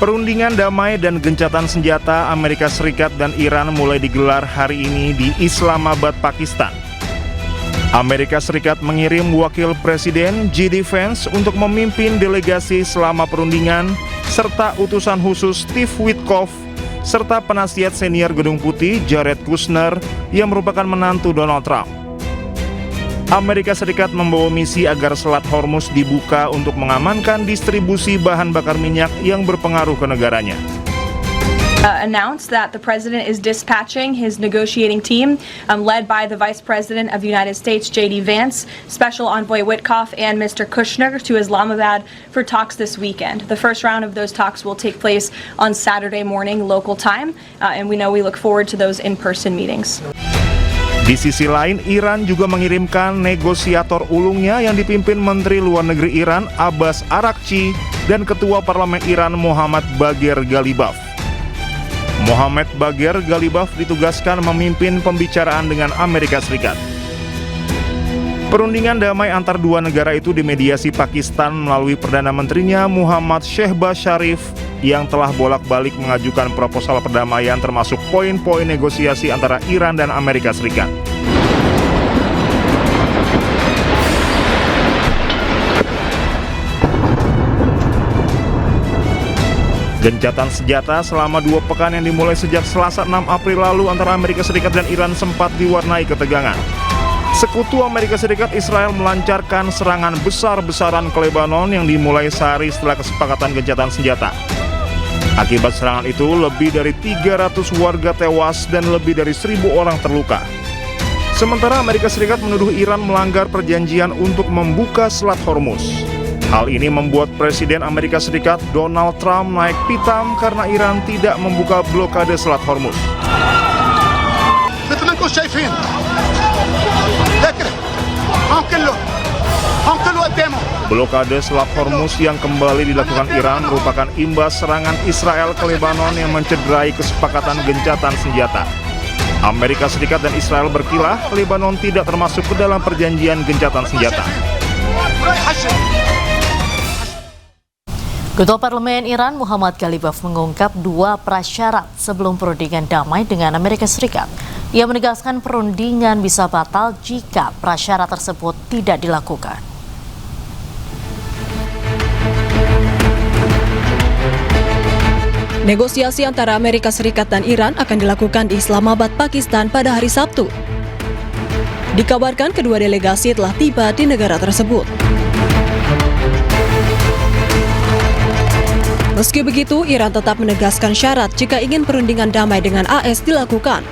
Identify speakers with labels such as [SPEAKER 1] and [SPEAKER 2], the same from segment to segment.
[SPEAKER 1] Perundingan damai dan gencatan senjata Amerika Serikat dan Iran mulai digelar hari ini di Islamabad, Pakistan. Amerika Serikat mengirim wakil presiden J.D. Vance untuk memimpin delegasi selama perundingan, serta utusan khusus Steve Witkoff, serta penasihat senior Gedung Putih Jared Kushner yang merupakan menantu Donald Trump. Amerika Serikat membawa misi agar Selat Hormuz dibuka untuk mengamankan distribusi bahan bakar minyak yang berpengaruh ke negaranya.
[SPEAKER 2] Announced that the president is dispatching his negotiating team, led by the Vice President of the United States, J.D. Vance, Special Envoy Witkoff, and Mr. Kushner to Islamabad for talks this weekend. The first round of those talks will take place on Saturday morning local time, and we look forward to those in-person meetings.
[SPEAKER 1] Di sisi lain, Iran juga mengirimkan negosiator ulungnya yang dipimpin Menteri Luar Negeri Iran Abbas Araghchi dan Ketua Parlemen Iran Mohammad Bagher Ghalibaf. Mohammad Bagher Ghalibaf ditugaskan memimpin pembicaraan dengan Amerika Serikat. Perundingan damai antar dua negara itu dimediasi Pakistan melalui Perdana Menterinya Muhammad Shehbaz Sharif yang telah bolak-balik mengajukan proposal perdamaian termasuk poin-poin negosiasi antara Iran dan Amerika Serikat. Gencatan senjata selama 2 pekan yang dimulai sejak Selasa 6 April lalu antara Amerika Serikat dan Iran sempat diwarnai ketegangan. Sekutu Amerika Serikat Israel melancarkan serangan besar-besaran ke Lebanon yang dimulai sehari setelah kesepakatan gencatan senjata. Akibat serangan itu, lebih dari 300 warga tewas dan lebih dari 1.000 orang terluka. Sementara Amerika Serikat menuduh Iran melanggar perjanjian untuk membuka Selat Hormuz. Hal ini membuat Presiden Amerika Serikat Donald Trump naik pitam karena Iran tidak membuka blokade Selat Hormuz. Blokade Selat Hormuz yang kembali dilakukan Iran merupakan imbas serangan Israel ke Lebanon yang mencederai kesepakatan gencatan senjata. Amerika Serikat dan Israel berkilah Lebanon tidak termasuk ke dalam perjanjian gencatan senjata.
[SPEAKER 3] Ketua Parlemen Iran Mohammad Ghalibaf mengungkap 2 prasyarat sebelum perundingan damai dengan Amerika Serikat. Ia menegaskan perundingan bisa batal jika prasyarat tersebut tidak dilakukan.
[SPEAKER 4] Negosiasi antara Amerika Serikat dan Iran akan dilakukan di Islamabad, Pakistan pada hari Sabtu. Dikabarkan kedua delegasi telah tiba di negara tersebut. Meski begitu, Iran tetap menegaskan syarat jika ingin perundingan damai dengan AS dilakukan.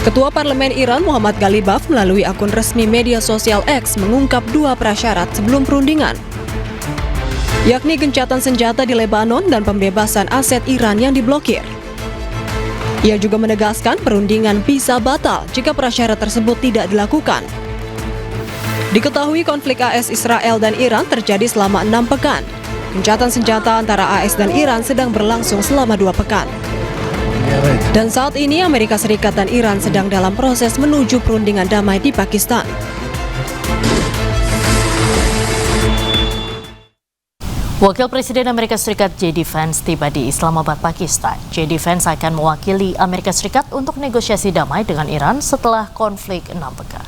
[SPEAKER 4] Ketua Parlemen Iran Mohammad Ghalibaf melalui akun resmi media sosial X mengungkap 2 prasyarat sebelum perundingan, yakni gencatan senjata di Lebanon dan pembebasan aset Iran yang diblokir. Ia juga menegaskan perundingan bisa batal jika prasyarat tersebut tidak dilakukan. Diketahui konflik AS Israel dan Iran terjadi selama 6 pekan. Gencatan senjata antara AS dan Iran sedang berlangsung selama 2 pekan. Dan saat ini Amerika Serikat dan Iran sedang dalam proses menuju perundingan damai di Pakistan.
[SPEAKER 3] Wakil Presiden Amerika Serikat J.D. Vance tiba di Islamabad, Pakistan. J.D. Vance akan mewakili Amerika Serikat untuk negosiasi damai dengan Iran setelah konflik 6 pekan.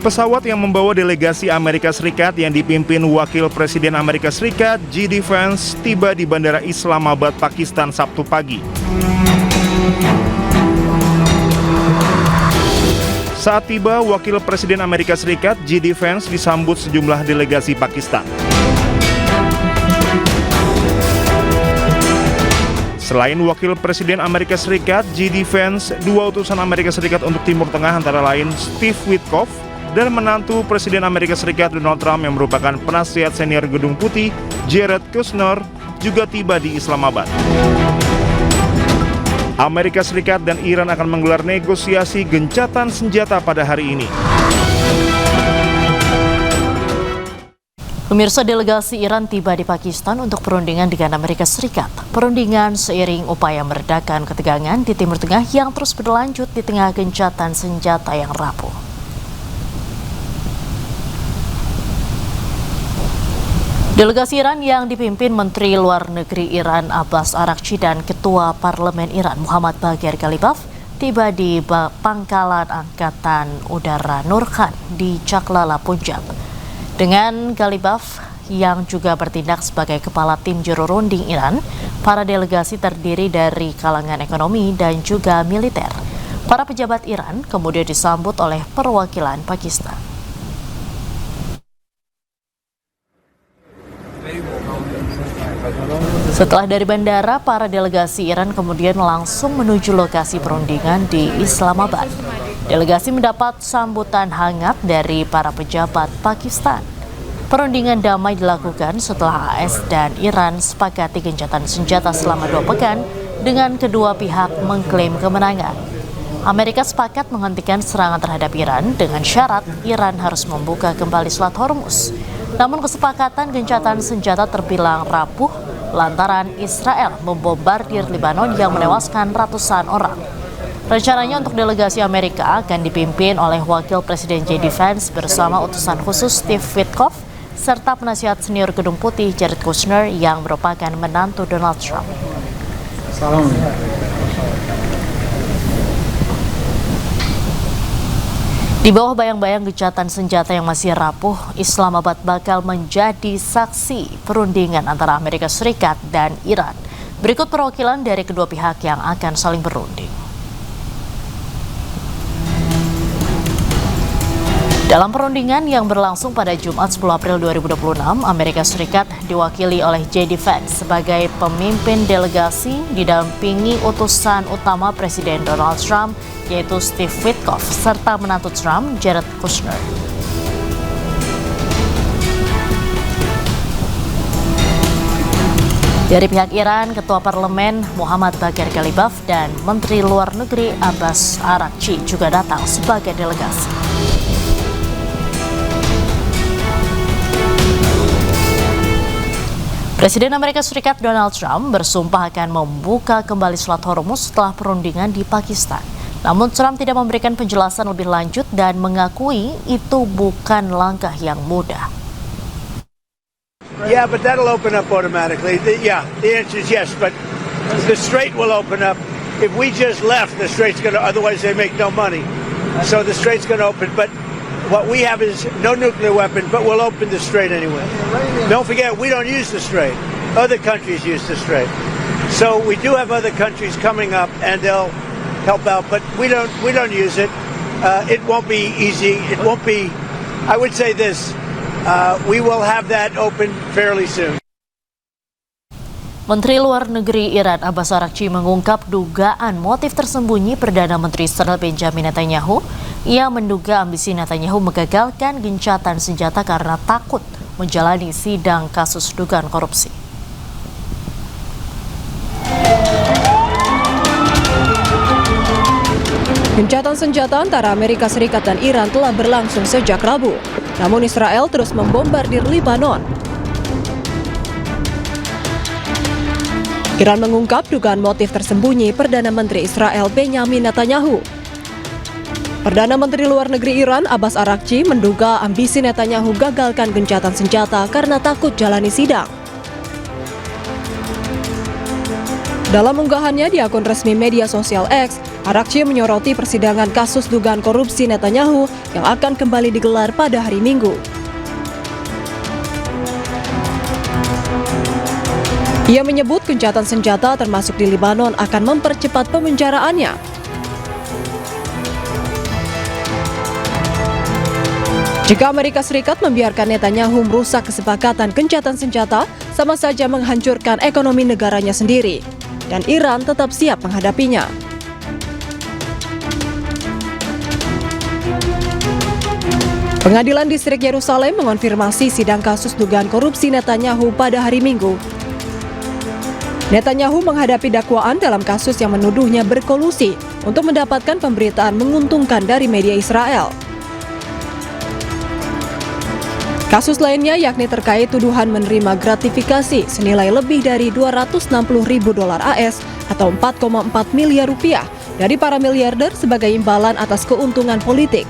[SPEAKER 1] Pesawat yang membawa delegasi Amerika Serikat yang dipimpin Wakil Presiden Amerika Serikat J.D. Vance tiba di Bandara Islamabad, Pakistan Sabtu pagi. Saat tiba, Wakil Presiden Amerika Serikat J.D. Vance disambut sejumlah delegasi Pakistan. Selain Wakil Presiden Amerika Serikat J.D. Vance, 2 utusan Amerika Serikat untuk Timur Tengah antara lain Steve Witkoff dan menantu Presiden Amerika Serikat Donald Trump yang merupakan penasihat senior Gedung Putih Jared Kushner juga tiba di Islamabad. Amerika Serikat dan Iran akan menggelar negosiasi gencatan senjata pada hari ini.
[SPEAKER 3] Pemirsa, delegasi Iran tiba di Pakistan untuk perundingan dengan Amerika Serikat. Perundingan seiring upaya meredakan ketegangan di Timur Tengah yang terus berlanjut di tengah gencatan senjata yang rapuh. Delegasi Iran yang dipimpin Menteri Luar Negeri Iran Abbas Araghchi dan Ketua Parlemen Iran Muhammad Baghir Ghalibaf tiba di Pangkalan Angkatan Udara Nur Khan di Chaklala, Punjab. Dengan Ghalibaf yang juga bertindak sebagai kepala tim juru runding Iran, para delegasi terdiri dari kalangan ekonomi dan juga militer. Para pejabat Iran kemudian disambut oleh perwakilan Pakistan. Setelah dari bandara, para delegasi Iran kemudian langsung menuju lokasi perundingan di Islamabad. Delegasi mendapat sambutan hangat dari para pejabat Pakistan. Perundingan damai dilakukan setelah AS dan Iran sepakati gencatan senjata selama 2 pekan dengan kedua pihak mengklaim kemenangan. Amerika sepakat menghentikan serangan terhadap Iran dengan syarat Iran harus membuka kembali Selat Hormuz. Namun kesepakatan gencatan senjata terbilang rapuh lantaran Israel membombardir Lebanon yang menewaskan ratusan orang. Rencananya untuk delegasi Amerika akan dipimpin oleh Wakil Presiden JD Vance bersama utusan khusus Steve Witkoff serta penasihat senior Gedung Putih Jared Kushner yang merupakan menantu Donald Trump. Di bawah bayang-bayang gencatan senjata yang masih rapuh, Islamabad bakal menjadi saksi perundingan antara Amerika Serikat dan Iran. Berikut perwakilan dari kedua pihak yang akan saling berunding. Dalam perundingan yang berlangsung pada Jumat 10 April 2026, Amerika Serikat diwakili oleh JD Vance sebagai pemimpin delegasi didampingi utusan utama Presiden Donald Trump yaitu Steve Witkoff serta menantu Trump Jared Kushner. Dari pihak Iran, Ketua Parlemen Muhammad Baghir Ghalibaf dan Menteri Luar Negeri Abbas Araghchi juga datang sebagai delegasi. Presiden Amerika Serikat Donald Trump bersumpah akan membuka kembali Selat Hormuz setelah perundingan di Pakistan. Namun Trump tidak memberikan penjelasan lebih lanjut dan mengakui itu bukan langkah yang mudah.
[SPEAKER 5] Yeah, but that'll open up automatically. The answer is yes, but the strait will open up. If we just left, the strait's going to, otherwise they make no money. So the strait's going to open, but what we have is no nuclear weapon, but we'll open the strait anyway. Don't forget, we don't use the strait. Other countries use the strait. So we do have other countries coming up, and they'll help out, but we don't use it. It won't be easy. It won't be. I would say this: we will have that open fairly soon.
[SPEAKER 3] Menteri Luar Negeri Iran Abbas Araghchi mengungkap dugaan motif tersembunyi Perdana Menteri Israel Benjamin Netanyahu. Ia menduga ambisi Netanyahu menggagalkan gencatan senjata karena takut menjalani sidang kasus dugaan korupsi.
[SPEAKER 4] Gencatan senjata antara Amerika Serikat dan Iran telah berlangsung sejak Rabu. Namun Israel terus membombardir Lebanon. Iran mengungkap dugaan motif tersembunyi Perdana Menteri Israel Benjamin Netanyahu. Perdana Menteri Luar Negeri Iran Abbas Araghchi menduga ambisi Netanyahu gagalkan gencatan senjata karena takut jalani sidang. Dalam unggahannya di akun resmi media sosial X, Araghchi menyoroti persidangan kasus dugaan korupsi Netanyahu yang akan kembali digelar pada hari Minggu. Ia menyebut gencatan senjata termasuk di Lebanon akan mempercepat pemenjaraannya. Jika Amerika Serikat membiarkan Netanyahu merusak kesepakatan gencatan senjata, sama saja menghancurkan ekonomi negaranya sendiri. Dan Iran tetap siap menghadapinya. Pengadilan Distrik Yerusalem mengonfirmasi sidang kasus dugaan korupsi Netanyahu pada hari Minggu. Netanyahu menghadapi dakwaan dalam kasus yang menuduhnya berkolusi untuk mendapatkan pemberitaan menguntungkan dari media Israel. Kasus lainnya yakni terkait tuduhan menerima gratifikasi senilai lebih dari 260 ribu dolar AS atau 4,4 miliar rupiah dari para miliarder sebagai imbalan atas keuntungan politik.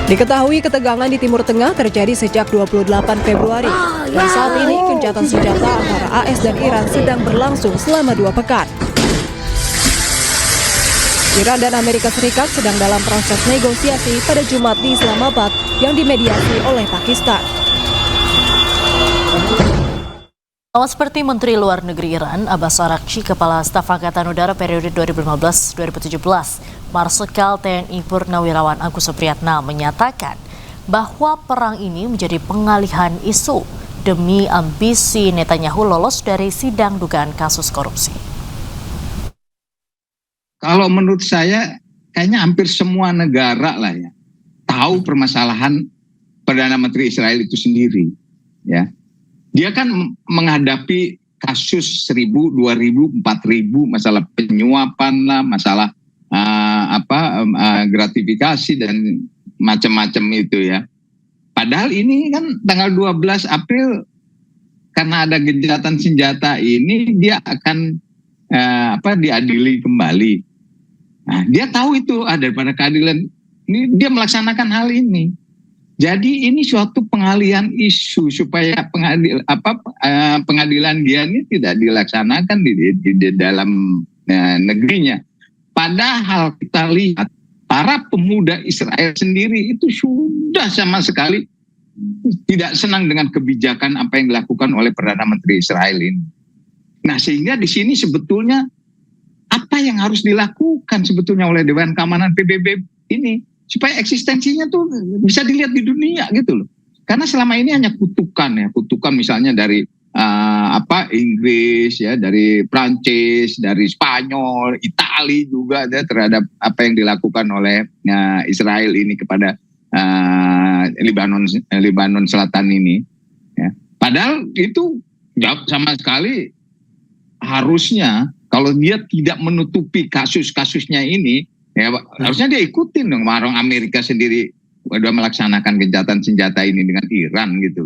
[SPEAKER 4] Diketahui ketegangan di Timur Tengah terjadi sejak 28 Februari dan saat ini gencatan senjata antara AS dan Iran sedang berlangsung selama 2 pekan. Iran dan Amerika Serikat sedang dalam proses negosiasi pada Jumat di Islamabad yang dimediasi oleh Pakistan.
[SPEAKER 3] Sama seperti Menteri Luar Negeri Iran, Abbas Araghchi, Kepala Staf Angkatan Udara periode 2015-2017, Marsikal TNI Purnawirawan Agus Supriyatna menyatakan bahwa perang ini menjadi pengalihan isu demi ambisi Netanyahu lolos dari sidang dugaan kasus korupsi.
[SPEAKER 6] Kalau menurut saya, kayaknya hampir semua negara lah ya tahu permasalahan Perdana Menteri Israel itu sendiri. Ya, dia kan menghadapi kasus 1.000, 2.000, 4.000 masalah penyuapan lah, masalah gratifikasi dan macam-macam itu ya. Padahal ini kan tanggal 12 April karena ada gencatan senjata ini dia akan diadili kembali. Nah, dia tahu itu daripada keadilan ini dia melaksanakan hal ini. Jadi ini suatu pengalihan isu supaya pengadilan dia ini tidak dilaksanakan di dalam negerinya. Padahal kita lihat para pemuda Israel sendiri itu sudah sama sekali tidak senang dengan kebijakan apa yang dilakukan oleh Perdana Menteri Israel ini. Nah, sehingga di sini sebetulnya apa yang harus dilakukan sebetulnya oleh Dewan Keamanan PBB ini supaya eksistensinya tuh bisa dilihat di dunia gitu loh. Karena selama ini hanya kutukan misalnya dari Inggris ya, dari Prancis, dari Spanyol, Itali juga ya, terhadap apa yang dilakukan oleh Israel ini kepada Lebanon Selatan ini. Ya. Padahal itu sama sekali harusnya kalau dia tidak menutupi kasus-kasusnya ini, ya harusnya dia ikutin dong. Orang Amerika sendiri udah melaksanakan gencatan senjata ini dengan Iran gitu.